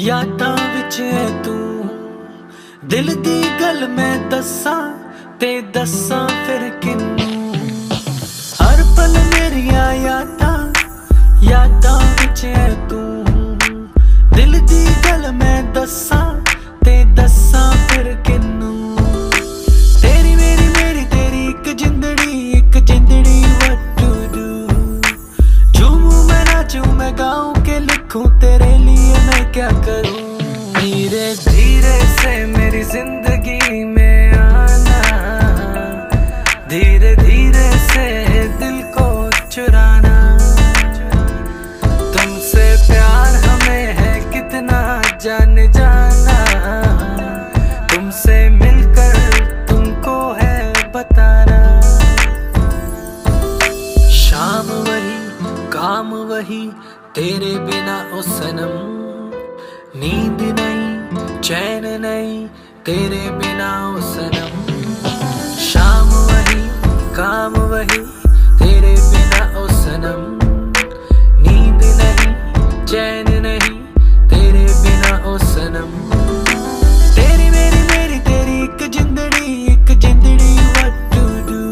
यादां विच है तू दिल दी गल मैं दस्सां ते दस्सां फिर किन्नू। हर पल मेरिया यादां विच है तू दिल दी गल मैं दस्सां ते दस्सां फिर किन्नू। तेरी मेरी तेरी एक जिंदड़ी what to do। झूमूं मैं नाचूं मैं गाऊं के लिखूं तेरे लिए मैं क्या करूं। धीरे धीरे से मेरी जिंदगी में आना, धीरे धीरे से दिल को चुराना। तुमसे प्यार हमें है कितना जान जाना, तुमसे मिलकर तुमको है बताना। शाम वही काम वही तेरे बिना ओ सनम, नींद नहीं चैन नहीं तेरे बिना ओ सनम। शाम वही काम वही तेरे बिना ओ सनम, नींद नहीं चैन नहीं तेरे बिना ओ सनम। तेरी मेरी तेरी एक जिंदड़ी what to do।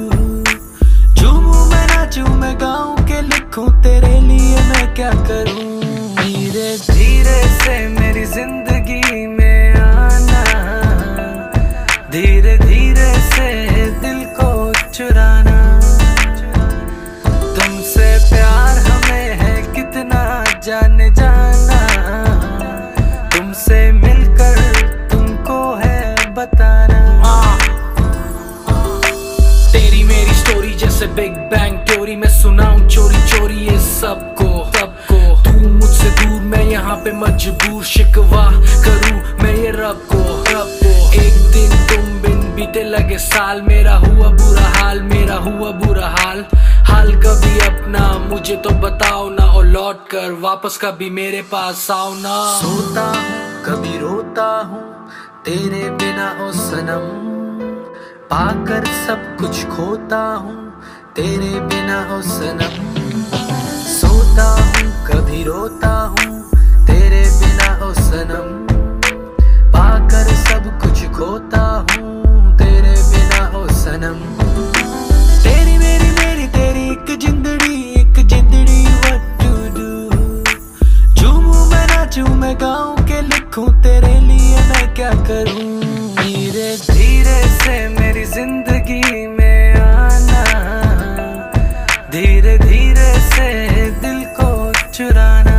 झूमूं मैं नाचूं मैं गाऊं के लिखूं तेरे लिए मैं क्या करूं। धीरे धीरे से मेरी जिंदगी में आना, धीरे धीरे से दिल को चुराना। तुमसे प्यार हमें है कितना जान जाना, तुमसे मिलकर तुमको है बताना। तेरी मेरी स्टोरी जैसे बिग बैंग थ्योरी, मैं सुनाऊं चोरी चोरी ये सबको। तू मुझसे दूर मैं यहाँ पे मजबूर, शिकवा करूं मैं ये रब को। एक दिन तुम बिन बीते लगे साल, मेरा हुआ बुरा हाल। हाल कभी अपना मुझे तो बताओ ना, और लौट कर वापस कभी मेरे पास आओ ना। सोता हूँ कभी रोता हूँ तेरे बिना ओ सनम, पाकर सब कुछ खोता हूँ तेरे बिना ओ सनम। सोता हूँ कभी रोता हूँ तेरे बिना ओ सनम, पाकर सब कुछ खोता हूँ तेरे बिना ओ सनम। तेरी मेरी तेरी एक जिंदड़ी what to do। झूमूं मैं नाचूं मैं गाऊं के लिखूं तेरे लिए मैं क्या करूं। धीरे धीरे से मेरी जिंदगी में आना, धीरे धीरे से दिल को चुराना।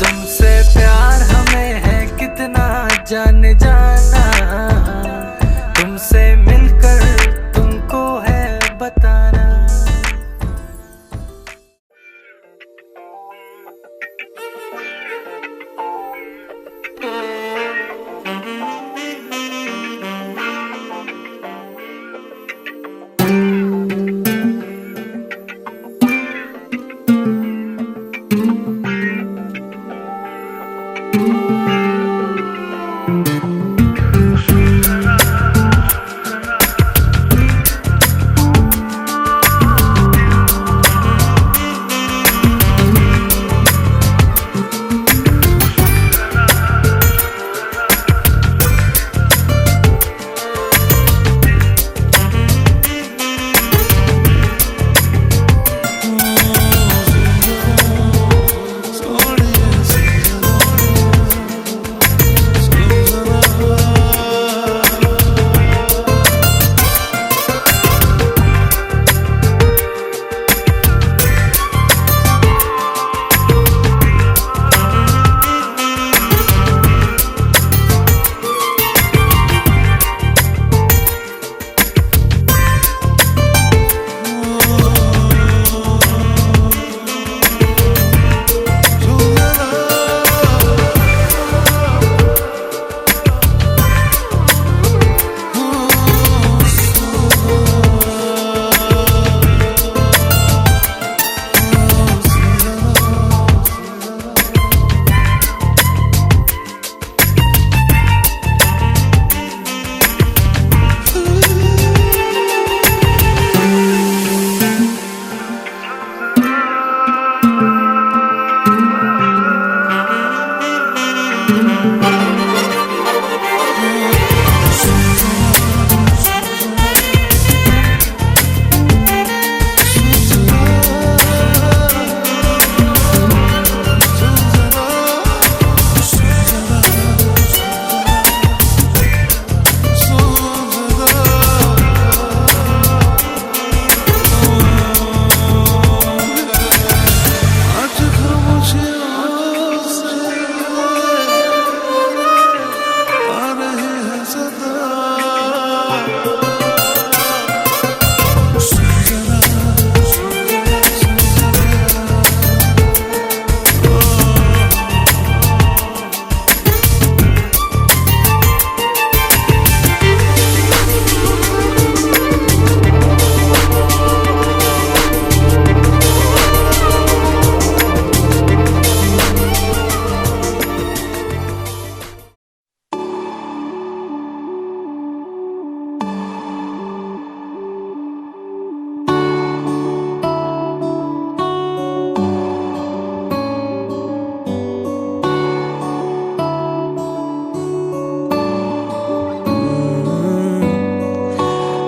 तुमसे प्यार हमें है कितना जान जाना, तुमसे मिलकर तुमको है बताना।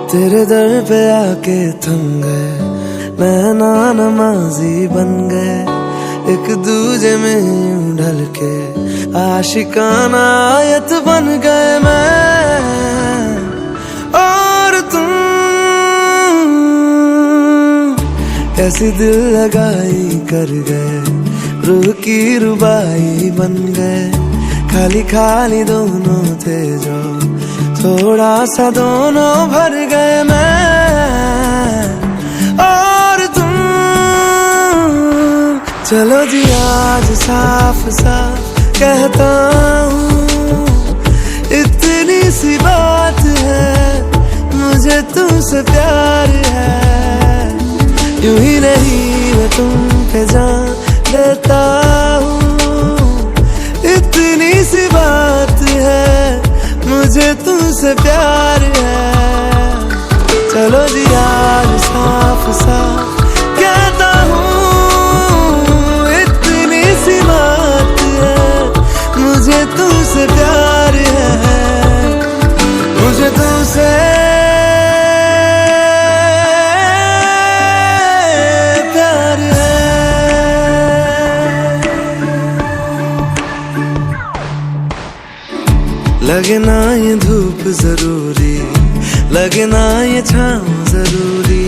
तेरे दर पे आके थम गए, नैना नमाजी बन गए, एक दूजे में यूं ढल के आशिकाना आयत बन गए मैं और तुम। कैसी दिल लगाई कर गए, रूह की रुबाई बन गए, खाली खाली दोनों थे जो थोड़ा सा दोनों भर गए मैं और तुम। चलो जी आज साफ साफ कहता हूँ, इतनी सी बात है, मुझे तुमसे प्यार है। यूं ही नहीं मैं तुम पे जान देता हूँ, इतनी सी बात है, मुझे तुमसे प्यार है। चलो जी आज साफ साफ कहता हूँ, इतनी सी बात है, मुझे तुमसे प्यार है, मुझे तुमसे प्यार है। लगे ना ये धूप जरूरी, लगे ना ये छाँव जरूरी,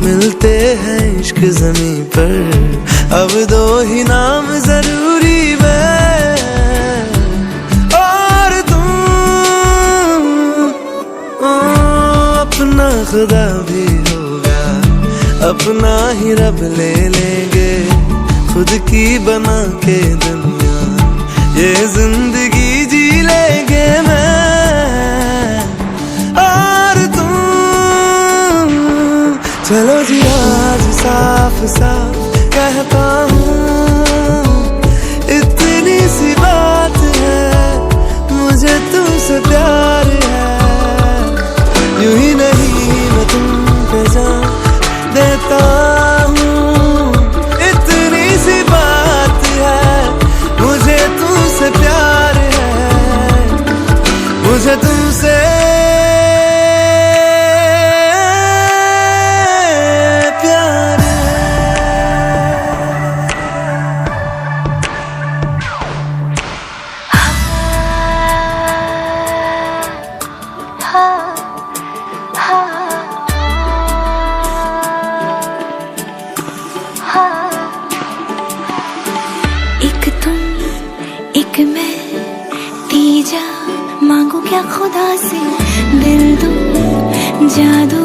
मिलते हैं इश्क ज़मीं पर, अब दो ही नाम जरूरी मैं और तुम। अपना खुदा भी होगा, अपना ही रब ले लेंगे, खुद की बना के दुनिया ये जिंदगी जी लेंगे मैं और तुम। चलो जी आज साफ साफ कहता हूँ, इतनी सी बात है, मुझे तुमसे प्यार है। यूं ही नहीं मैं तुम पे जान देता हूँ, इतनी सी बात है, मुझे तुमसे प्यार है, मुझे तुमसे प्यार है। एक तुम एक मैं, तीजा मांगू क्या खुदा से, दिल दूं जादू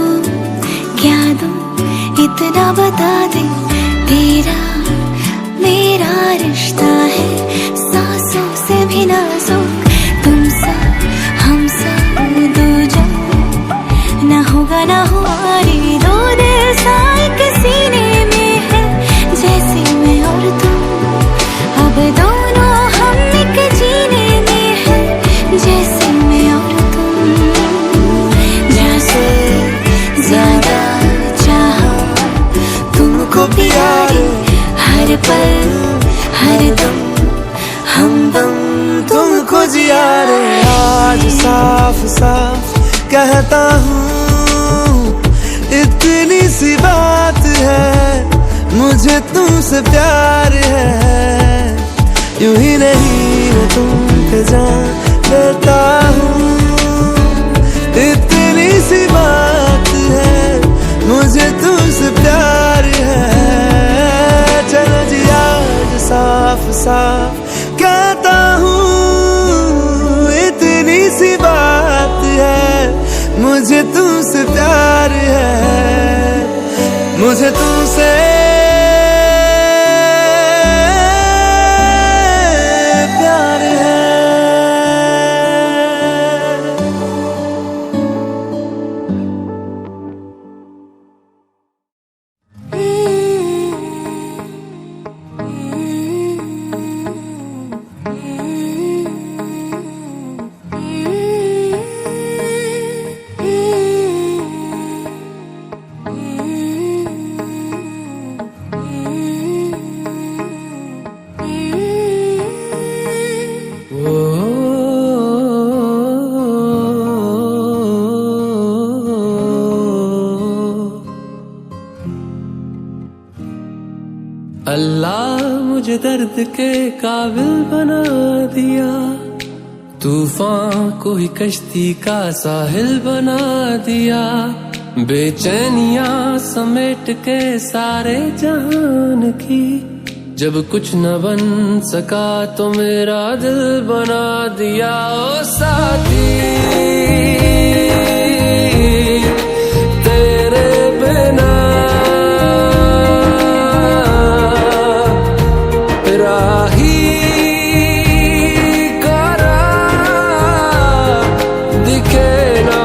क्या दूं, इतना बता दे, तेरा मेरा रिश्ता है सांसों से भी नाजुक, तुम सा हम सा दो जो ना होगा ना हुआ रे, दो दिल सा एक सीने में है, जैसे मैं और तुम, अब दोनों हम एक जीने में है, जैसे मैं और तुम। जैसे ज्यादा चाहा तुमको प्यारे, हर पल हर दम हमदम तुमको जिया रे। आज साफ साफ कहता हूँ, इतनी सी बात है, मुझे तुमसे प्यार है। यूं ही नहीं मैं तुम पे जान देता हूँ, इतनी सी बात है, मुझे तुमसे प्यार है। चलो जी आज साफ साफ कहता हूँ, इतनी सी बात है, मुझे तुमसे प्यार है, मुझे तुमसे प्यार है। अल्लाह मुझे दर्द के काबिल बना दिया, तूफान को ही कश्ती का साहिल बना दिया। बेचैनियां समेट के सारे जहान की, जब कुछ न बन सका तो मेरा दिल बना दिया। ओ साथी तेरे बिना राही करा दिखे ना।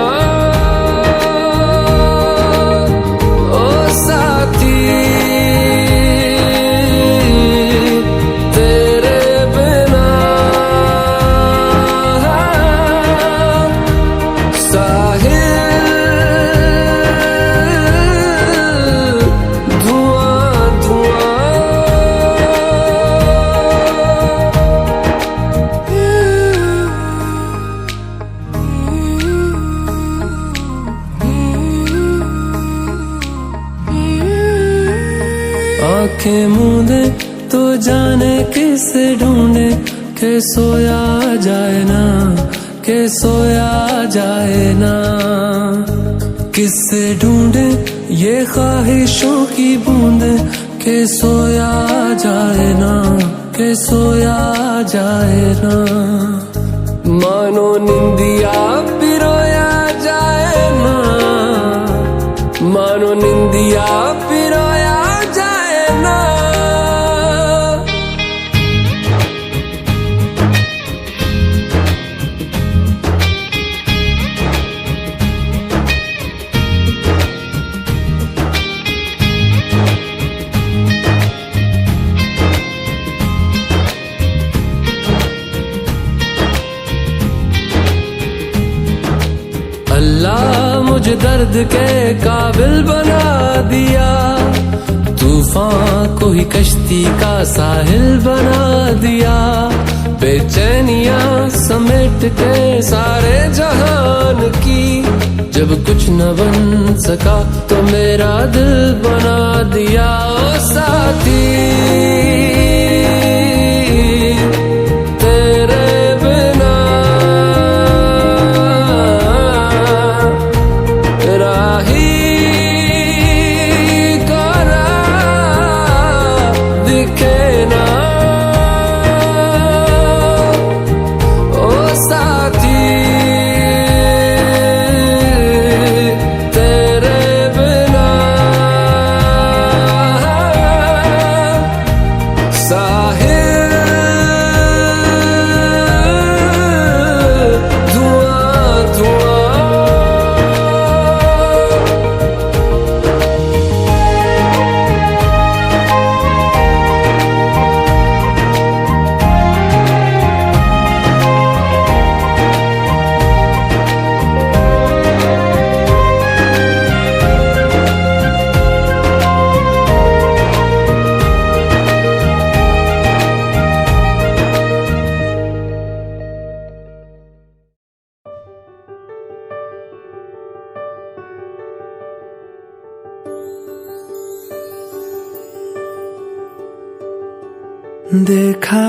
ओ साथी तेरे बिना साहिल धुआं धुआं। आंखें मूंदे तो जाने किसे ढूंढे, के सोया जाए ना, के सोया जाए ना। किससे ढूंढे ये ख्वाहिशों की बूंदे, के सोया जाए ना, के सोया जाए ना। मानो निंदिया पिरोया जाए ना, मानो निंदिया पिरोया जाए ना। अल्लाह मुझे दर्द के काबिल बना दिया, तूफान को ही कश्ती का साहिल बना दिया। बेचैनियां समेट के सारे जहान की, जब कुछ न बन सका तो मेरा दिल बना दिया। ओ साथी तेरे बिना राही करा दिखे ना। ओ साथी तेरे बिना देखा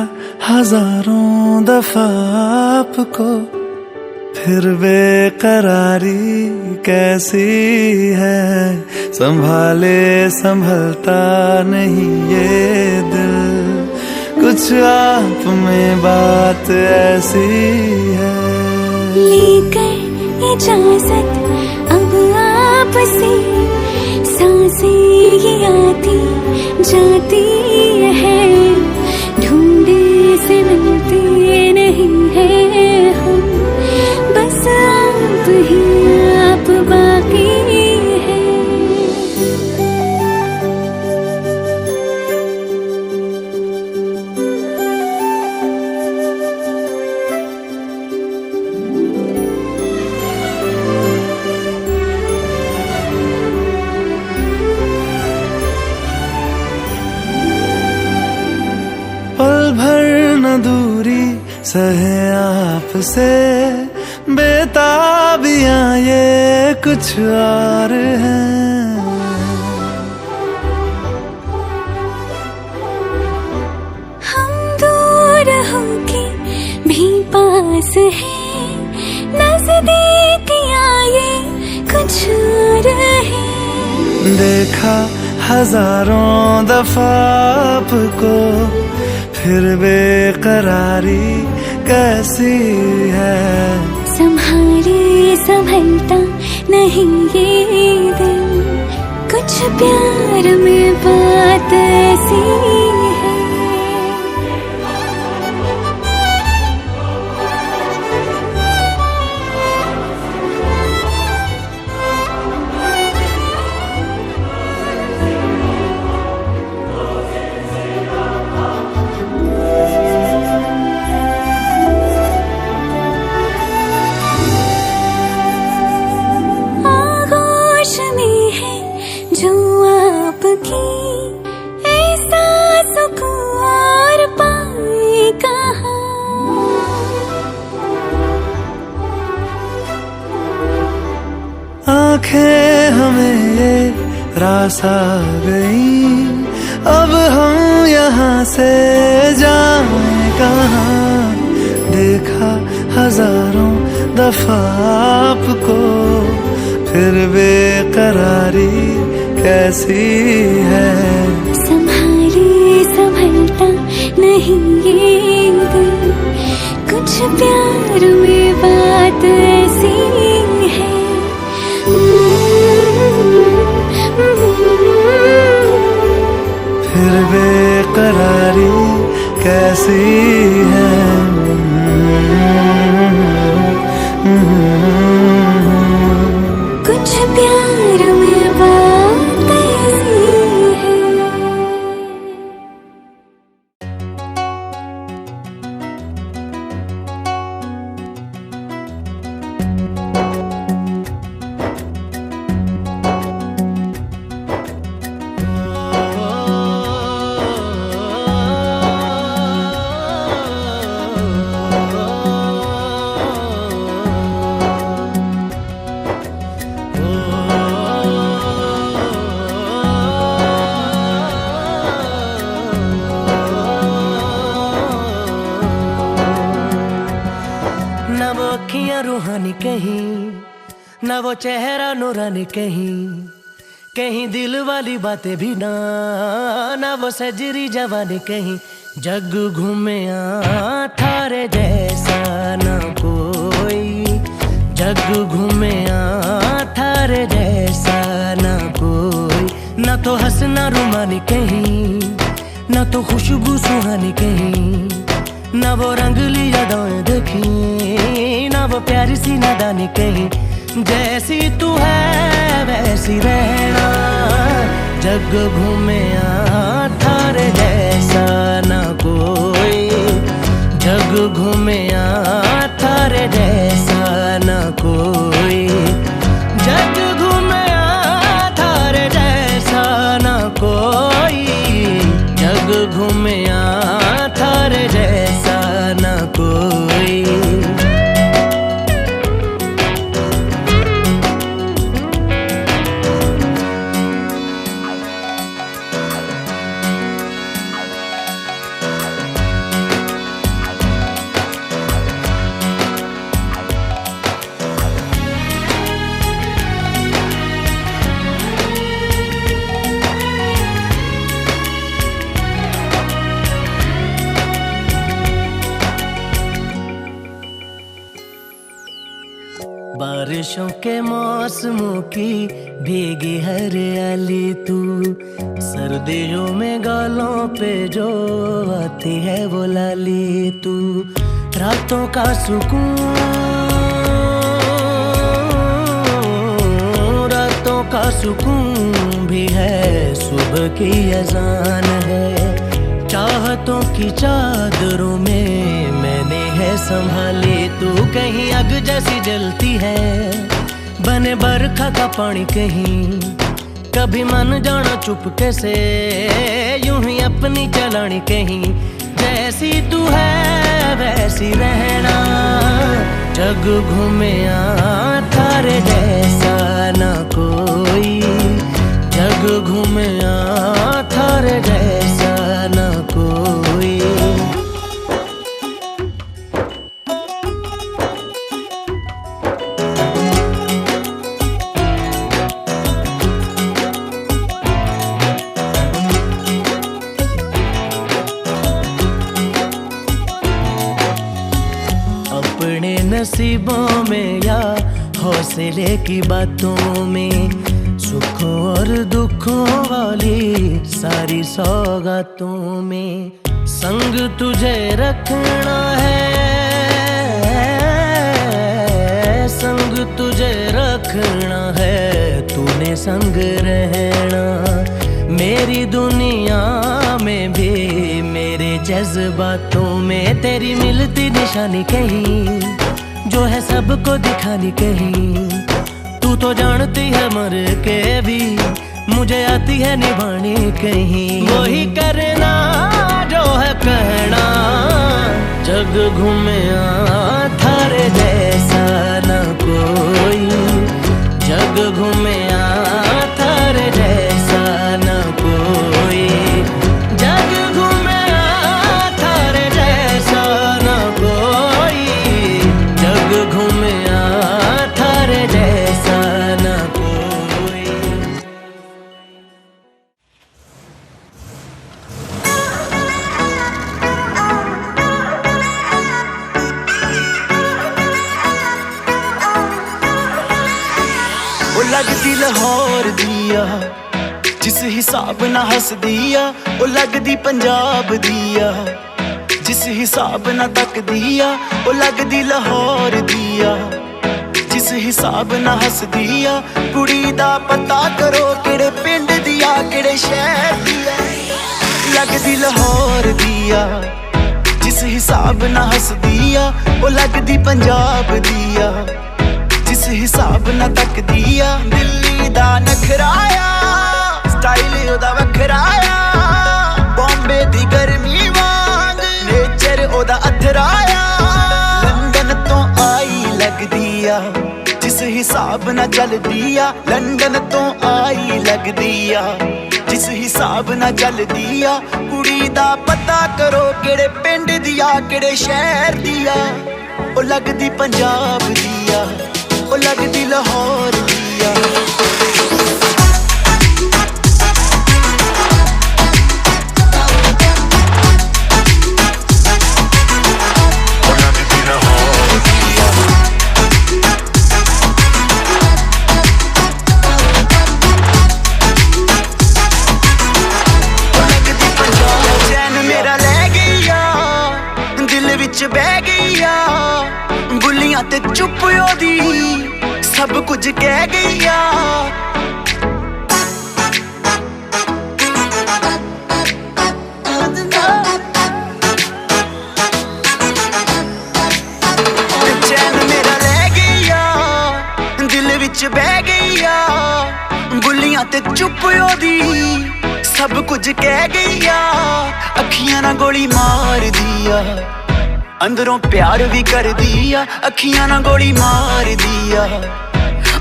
हजारों दफा आपको, फिर बेकरारी कैसी है। संभाले संभलता नहीं ये दिल, कुछ आप में बात ऐसी है। लेकर इजाजत अब आपसे, सांसें ये आती जाती है, ढूंढे से मिलते नहीं है हम, बस आप ही आप बाकी है। पल भर न दूरी सहे आपसे, बेताबियां ये कुछ और हैं। हम दूर होके भी पास हैं, नजदीकियां ये कुछ और हैं। देखा हजारों दफा आपको, फिर बेकरारी कैसी है। संभाले संभलता नहीं ये दिल, कुछ प्यार में बात ऐसी है। जो आपकी ऐसा सुकून और पाए कहाँ। आंखें हमें ये रास आ गई, अब हम यहाँ से जाएं कहाँ। देखा हजारों दफा आपको, फिर बेकरारी कैसी है। संभाले संभलता नहीं ये दिल, कुछ प्यार में बात ऐसी है। फिर बेकरारी कैसी है। कुछ प्यार में बात ऐसी है। न वो अखियां रूहानी कहीं, न वो चेहरा नूरानी कहीं, कहीं दिल वाली बातें भी ना, न वो सजरी जवानी कहीं। जग घूमे थारे जैसा न कोई, जग घूमे थारे जैसा न कोई। न तो हंसना रुमानी कहीं, न तो खुशबू सुहानी कहीं, न वो रंगली यादें देखी, न वो प्यारी सी नादानी कहीं। जैसी तू है वैसी रहना, जग घूमे थारे जैसा न कोई, जग घूमे थारे जैसा न कोई, जग घूमे थारे जैसा न कोई, जग घूमे थारे जैसा न कोई। बारिशों के मौसमों की भीगी हरियाली तू, सर्दियों में गालों पे जो आती है वो लाली तू, रातों का सुकून, रातों का सुकून भी है, सुबह की अजान है, चाहतों की चादरों में मैंने है संभाली तू, कहीं आग जैसी जलती है, बने बरखा का पानी कहीं, कभी मन जाना चुपके से, यूं ही अपनी चलानी कहीं, जैसी तू है वैसी रहना, जग घूमे थारे जैसा ना कोई, जग घूमे थारे जैसा ना कोई। अपने नसीबों में या हौसले की बातों में, सुखों और दुखों वाली सारी सौगातों में, संग तुझे रखना है, संग तुझे रखना है, तूने संग रहना, मेरी दुनिया में भी मेरे जज्बातों में, तेरी मिलती निशानी कहीं, जो है सबको दिखानी कहीं, तू तो जानती है मर के भी मुझे आती है निभानी कहीं, वही करना जो है कहना, जग घूमे थारे जैसा ना कोई, जग घूमे थारे जैसा ना कोई, जग घूमे थारे जैसा ना कोई, जग घूमे थारे जैसा ना कोई। वो लगदी लाहौर दिया जिस हिसाब ना हस दिया, वो लगदी पंजाब दिया जिस हिसाब ना तक दिया, वो लगदी लाहौर दिया जिस हिसाब ना हस दिया, कुड़ी दा पता करो केड़े पिंड दिया केड़े शहर दिया, लगदी लाहौर दिया जिस हिसाब ना हस दिया, वो लगदी पंजाब दिया जिस हिसाब ना तक दिया, दिल्ली दा नखराया स्टाइल ओदा वखराया, बॉम्बे दी गर्मी वांग नेचर ओदा अथराया, लंदन तो आई लगदिया जिस हिसाब ना चल दिया, लंदन तो आई लगदिया जिस हिसाब ना चल दिया, कुड़ी दा पता करो केड़े पिंड दिया केड़े शहर दिया, ओ लगदी पंजाब दिया, ओ लगदी लाहौर दिया। बह गईया बुलियां ते चुप ओदी सब कुछ कह गईया, चैन मेरा ले गईया दिल विच बह गईया, बुलियां ते चुप ओदी सब कुछ कह गईया, अखियां ना गोली मार दिया अंदरों प्यार भी कर दिया, अखियां ना गोली मार दिया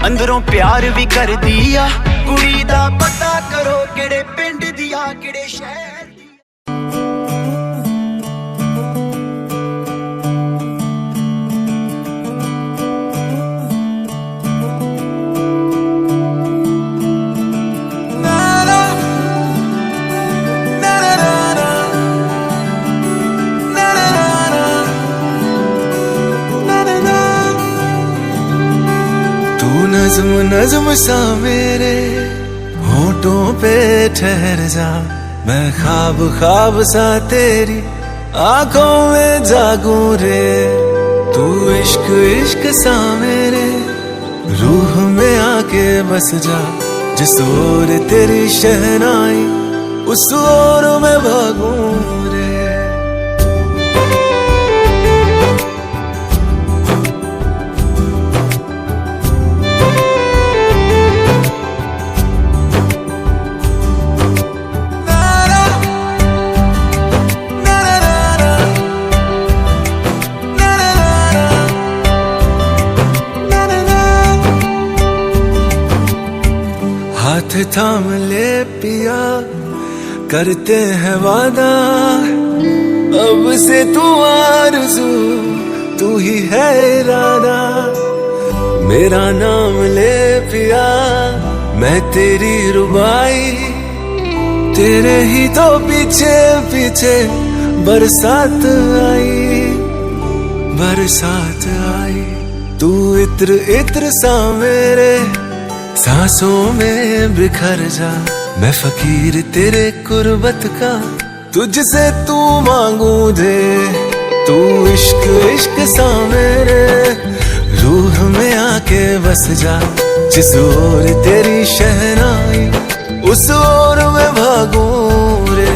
अंदरों प्यार भी कर दिया, कुड़ी दा पता करो केड़े पिंड दिया केड़े शहर दिया। नज्म नज्म सा मेरे होठों पे ठहर जा, मैं ख्वाब ख्वाब सा तेरी आंखों में जागूं रे। तू इश्क इश्क सा मेरे रूह में आके बस जा, जिस ओर तेरी शहनाई उस ओर मैं भागूं रे। हाथ थाम ले पिया, करते हैं वादा, अब से तू आरज़ू तू ही है इरादा। मेरा नाम ले पिया, मैं तेरी रुबाई, तेरे ही तो पीछे पीछे बरसात आई, बरसात आई। तू इत्र इत्र सा मेरे सांसों में बिखर जा, मैं फकीर तेरे कुर्बत का, तुझसे तू मांगू दे। तू इश्क इश्क सा मेरे रूह में आके बस जा, जिस ओर तेरी शहनाई उस ओर मैं भागूं रे।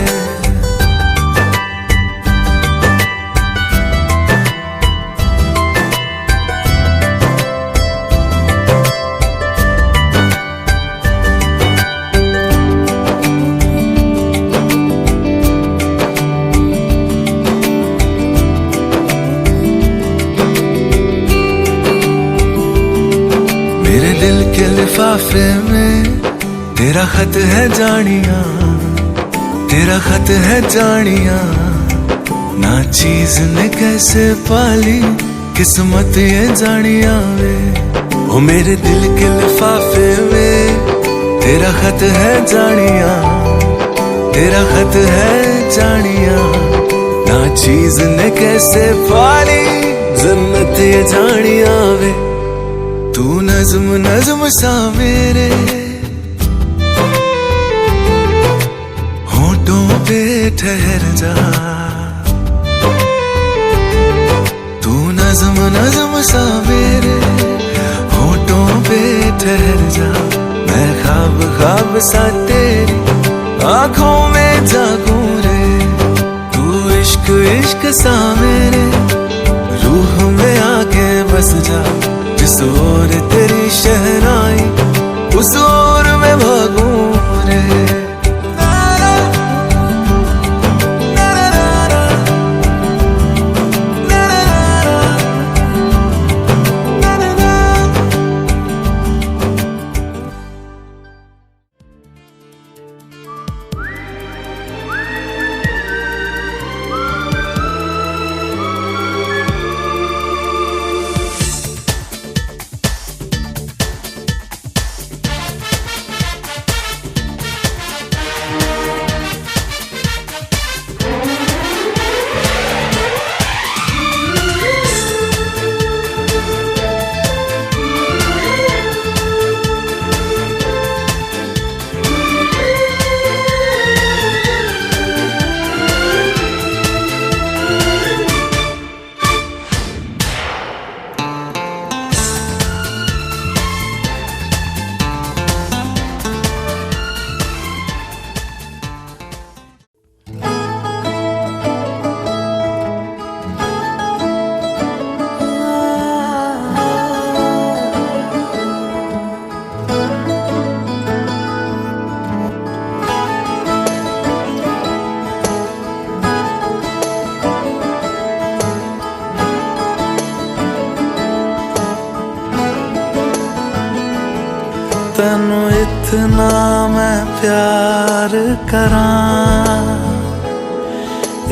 मेरे दिल के लिफाफे में तेरा खत है जानिया, तेरा खत है जानिया। ना चीज ने कैसे पाली किस्मत ये जानिया वे। ओ मेरे दिल के लिफाफे में तेरा खत है जानिया, तेरा खत है जानिया। ना चीज ने कैसे पाली जन्नत ये जानिया वे। तू नज्म नज्म सा मेरे होठों पे ठहर जा, तू नज्म नज्म सा मेरे होठों पे ठहर जा। मैं ख्वाब ख्वाब सा तेरी आंखों में जागूं रे। तू इश्क इश्क सा मेरे रूह में आके बस जा, जिस ओर तेरी शहनाई उस ओर मैं भागूं रे। तैनू इतना मैं प्यार करां,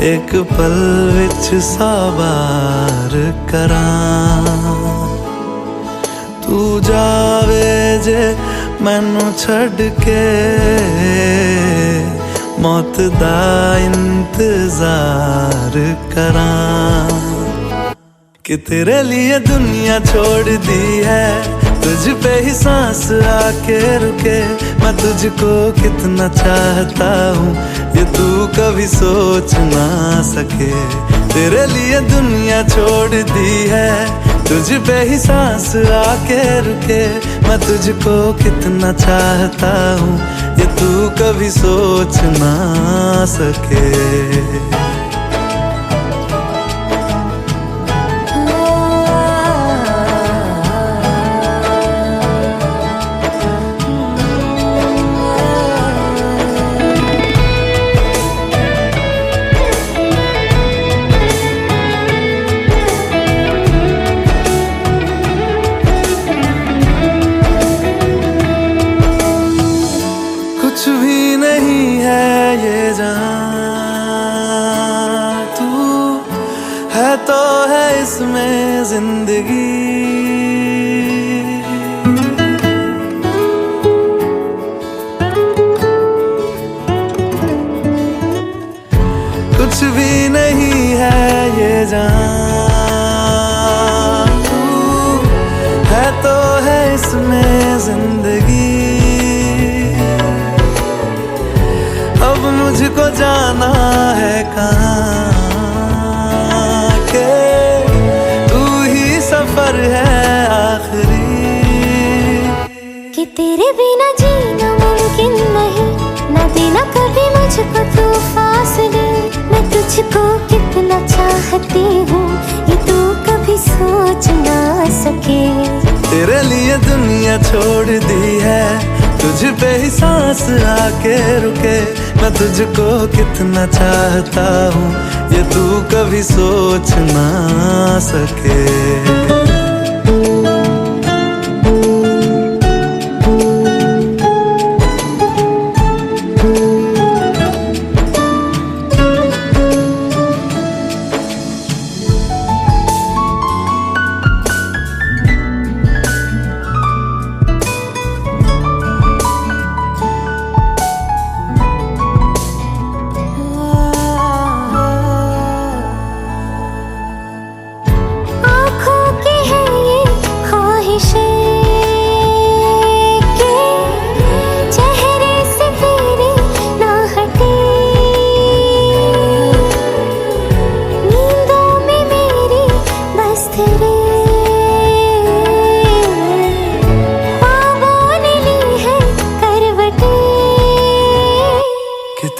एक पल विच साबार करां। तू जावे जे मैनू छड़ के, मौत दा इंतजार करां। कि तेरे लिए दुनिया छोड़ दी है, तुझ पे ही सांस आके रुके, मैं तुझको कितना चाहता हूँ ये तू कभी सोच ना सके। तेरे लिए दुनिया छोड़ दी है, तुझ पे ही सांस आके रुके, मैं तुझको कितना चाहता हूँ ये तू कभी सोच ना सके। कुछ भी नहीं है ये जहां, तू है तो है इसमें जिंदगी। कुछ भी नहीं है ये जहां, तू है तो है इसमें जिंदगी। अब मुझको जाना है कहाँ के तू ही सफर है आखिरी। कि तेरे बिना जीना मुमकिन नहीं, ना देना कभी मुझको तू फासले। मैं तुझको कितना चाहती हूँ ये तू कभी सोच ना सके। तेरे लिए दुनिया छोड़ दी है, तुझ पे ही सांस आके रुके, मैं तुझको कितना चाहता हूँ ये तू कभी सोच ना सके।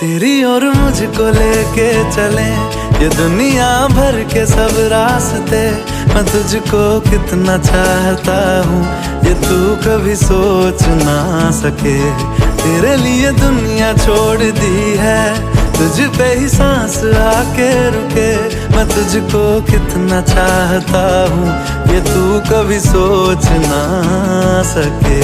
तेरी और मुझको लेके चले ये दुनिया भर के सब रास्ते। मैं तुझको कितना चाहता हूँ ये तू कभी सोच ना सके। तेरे लिए दुनिया छोड़ दी है, तुझ पे ही सांस आके रुके, मैं तुझको कितना चाहता हूँ ये तू कभी सोच ना सके।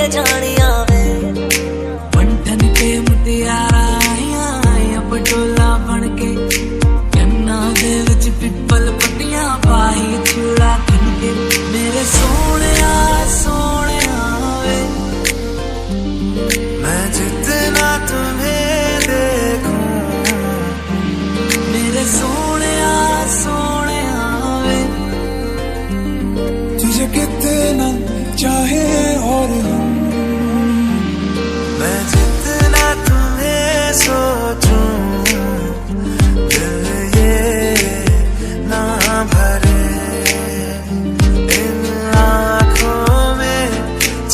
के जानिया वे पंठन के मुटियारा आया पटोला बन के कन्ना दे विच पिपल पट्टियां पाई चूड़ा खन के मेरे सोनिया सोनिया वे मैं जितना तुम्हें देखूं मेरे सोनिया सोनिया वे तुझे कितना चाहे और हम मैं जितना तुम्हें सोचूं दिल ये ना भरे इन आँखों में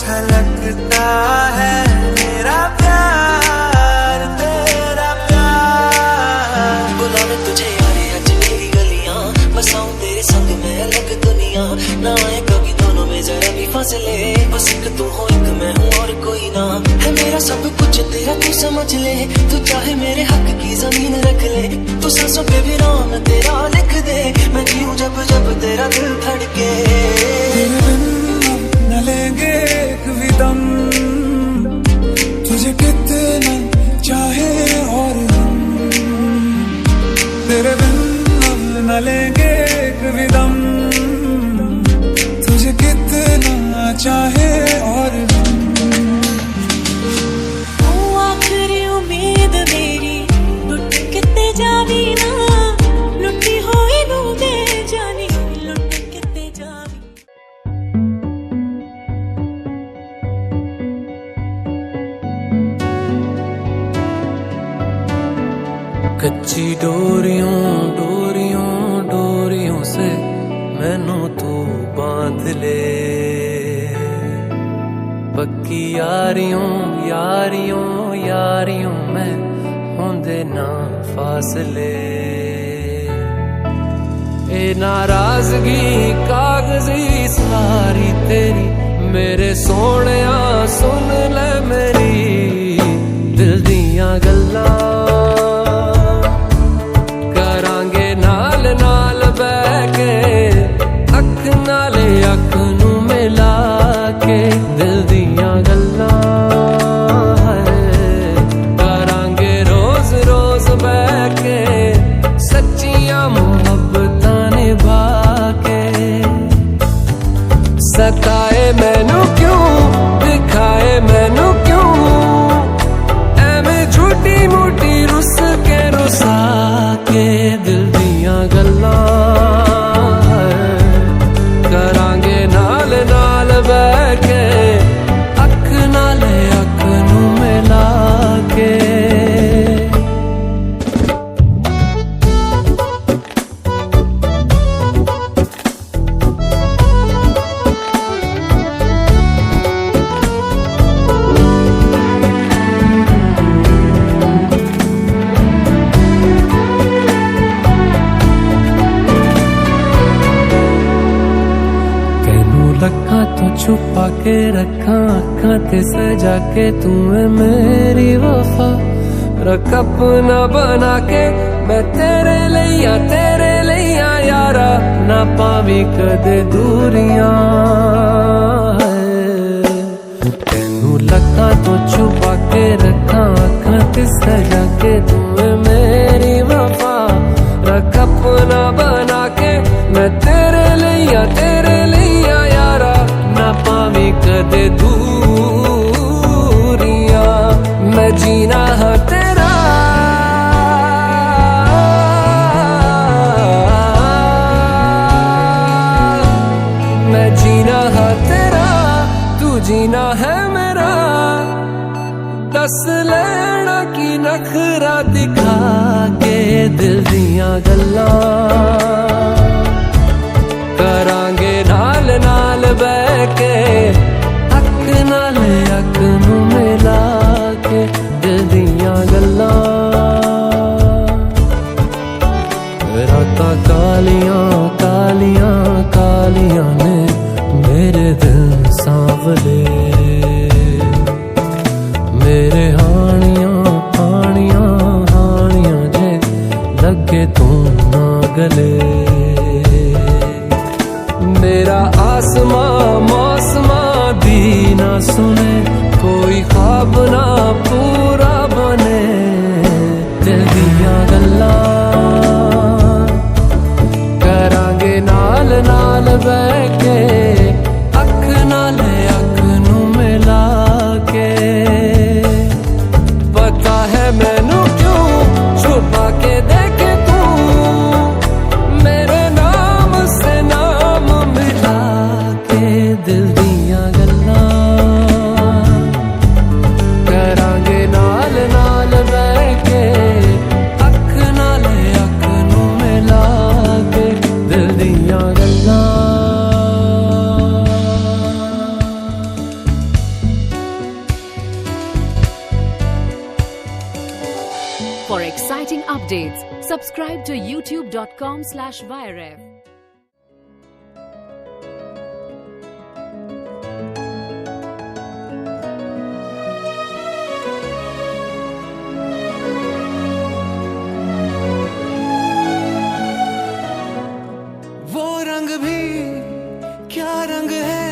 छलकता है मेरा प्यार तेरा प्यार बुलावे तुझे यारे आज मेरी गलियां बसाऊं तेरे संग में अलग दुनिया ना आए कभी दोनों में जरा भी फासले बस एक तू हो एक मैं हूँ और कोई ना है मेरा सब कुछ तेरा तू समझ ले तू चाहे मेरे हक की जमीन रख ले तू सांसों पे भी नाम तेरा लिख दे मैं जीऊं जब जब तेरा दिल धड़के तेरे बिन न लेंगे एक भी दम तुझे कितना चाहे और हम तेरे बिन न लेंगे एक भी दम तुझे कितना चाहे और हम आखिरी उम्मीद मेरी लुट किते जावी ना लुटी होई नू दे जानी लुट किते जावी कच्ची डोरियों डोरियों डोरियों से मैनू तू बांध ले पक्की यारियों यारियों यारियों में होंदे ना फासले ए नाराजगी कागजी सारी तेरी मेरे सोनिया सुन ले मेरी दिल दियां गल्लां करांगे नाल नाल बैठ के अख नाले अख नू मिला के दिल दियां गल्लां करांगे रोज रोज बैठ के सच्चियां मुहब्बतां निभा के सताए मैनू क्यों दिखाए मैनू क्यों एवें झूठी मूठी रुस के रुसा के दिल दियां गल्लां करांगे नाल नाल बैठ के अख नाले अख नू मिला के लखा तो छुपा के रखा अखा ते सजा के तू है मेरी वफा रख अपना बना के मैं तेरे लिया यारा ना पावी कदे दूरियां तेनू लखा तो छुपा के रखा अखा ते सजा के तू है मेरी वफा रख अपना बना के मैं तेरे लिया यारा ना पावी कदे दूरियां मैं जीना है तेरा मैं जीना है तेरा तू जीना है मेरा दस लेना की नखरा दिखा के दिल दियां गल्लां करांगे नाल नाल बैठ के अख नाल अख नू मिला के दिल दियां गल्लां रातां कालियां कालियां कालियां ने मेरे दिल सांवले मेरे हानियां हानियां हानियां जे लगे तू ना गले मेरा आसमां मौसमां भी ना सुने, कोई ख्वाब ना पूरा बने। दिल दियां गल्लां करांगे नाल नाल बह के, अख नाल अख नू मिला के। पता है मैनू क्यों छुपा के देखे तू, मेरे नाम से नाम मिला के। दिल दियां गल्लां करांगे नाल नाल बह के, अख नाल अख नू मिला के। दिल दियां गल्लां। For exciting updates, subscribe to youtube.com/viref. वो रंग भी क्या रंग है,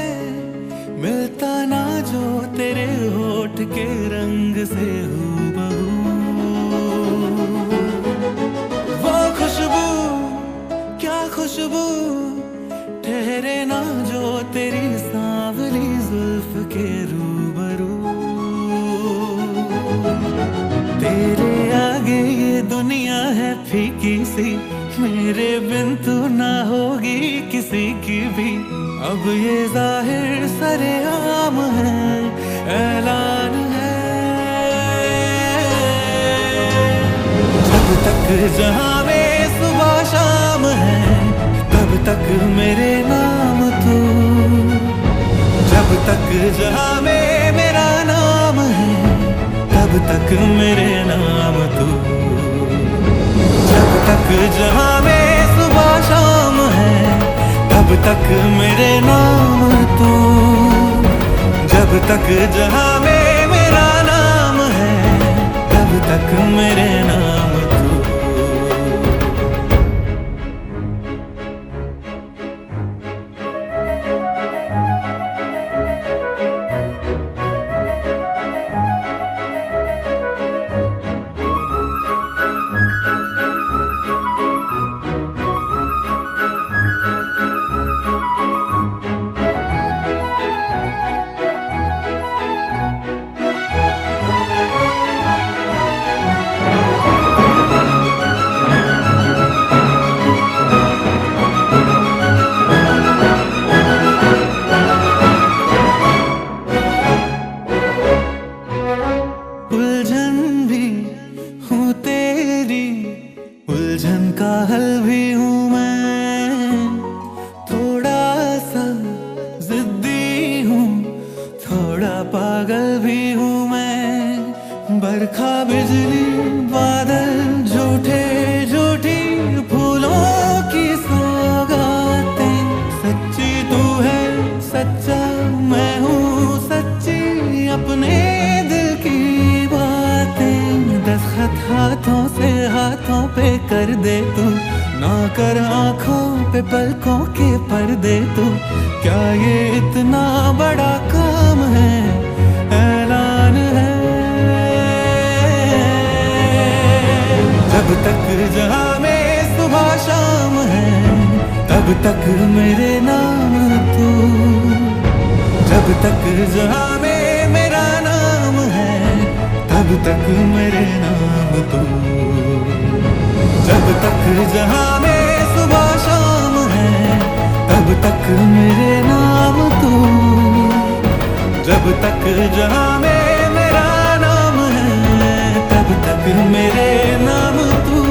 मिलता ना जो तेरे होठ के रंग से हूबहू। वो खुशबू क्या खुशबू, ठहरे ना जो तेरी सांवली जुल्फ के रूबरू। तेरे आगे ये दुनिया है फीकी सी, मेरे बिन तू ना होगी किसी की भी। अब ये जाहिर सरेआम है, ऐलान है। जब तक जहां में सुबह शाम है, तब तक मेरे नाम तू। जब तक जहां में मेरा नाम है, तब तक मेरे नाम तू। जब तक जहां में सुबह शाम है, तब तक मेरे नाम तू। जब तक जहां में मेरा नाम है, तब तक मेरे नाम तू। उलझन भी हूँ तेरी, उलझन का हल भी हूँ मैं। थोड़ा सा जिद्दी हूँ, थोड़ा पागल भी हूँ मैं। बरखा बिजली बादल झूठे झूठी फूलों की सौगातें। सच्ची तू है सच्चा मैं हूँ सच्ची, अपने दिल की बातें। दस्तखत हाथों से हाथों पे कर दे तू, ना कर आंखों पे पलकों के पर्दे तू। क्या ये इतना बड़ा काम है, ऐलान है। जब तक जहां में सुबह शाम है, तब तक मेरे नाम तू। जब तक जहां में मेरा नाम है, तब तक मेरे नाम तू। जब तक जहां में सुबह शाम है, तब तक मेरे नाम तू। जब तक जहां में मेरा नाम है, तब तक मेरे नाम तू।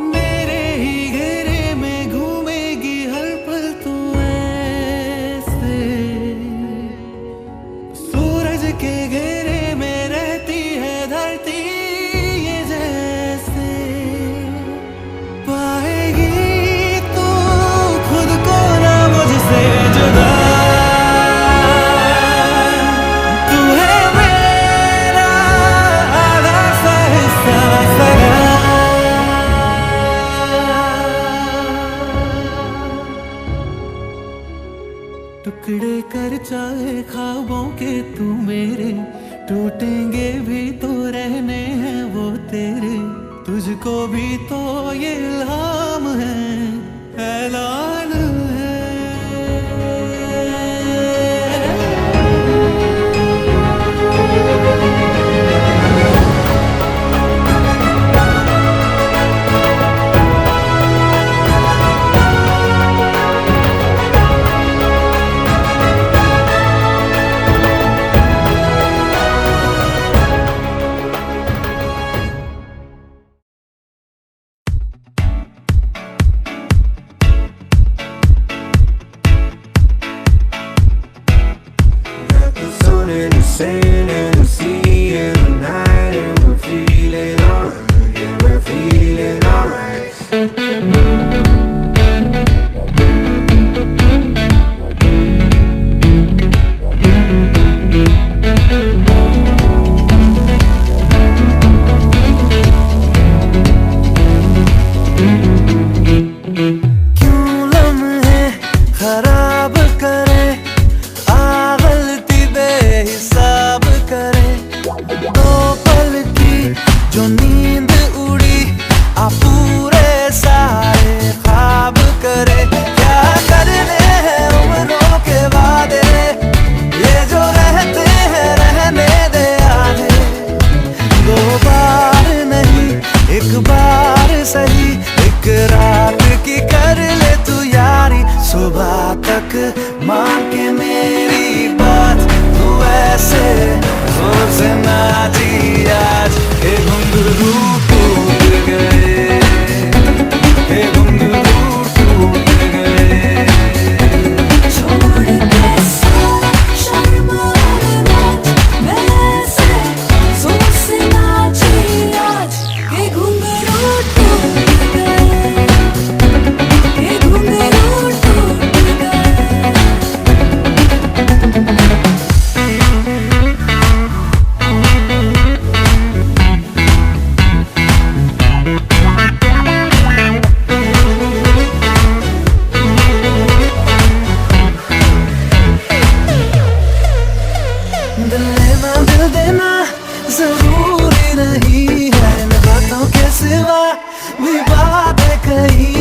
मेरे ही घेरे में घूमेगी हर पल कर चाहे ख्वाबों के तू मेरे, टूटेंगे भी तो रहने हैं वो तेरे। तुझको भी तो ये इल्हाम है, ऐलान है। जरूरी नहीं है, इन बातों के सिवा भी बातें कही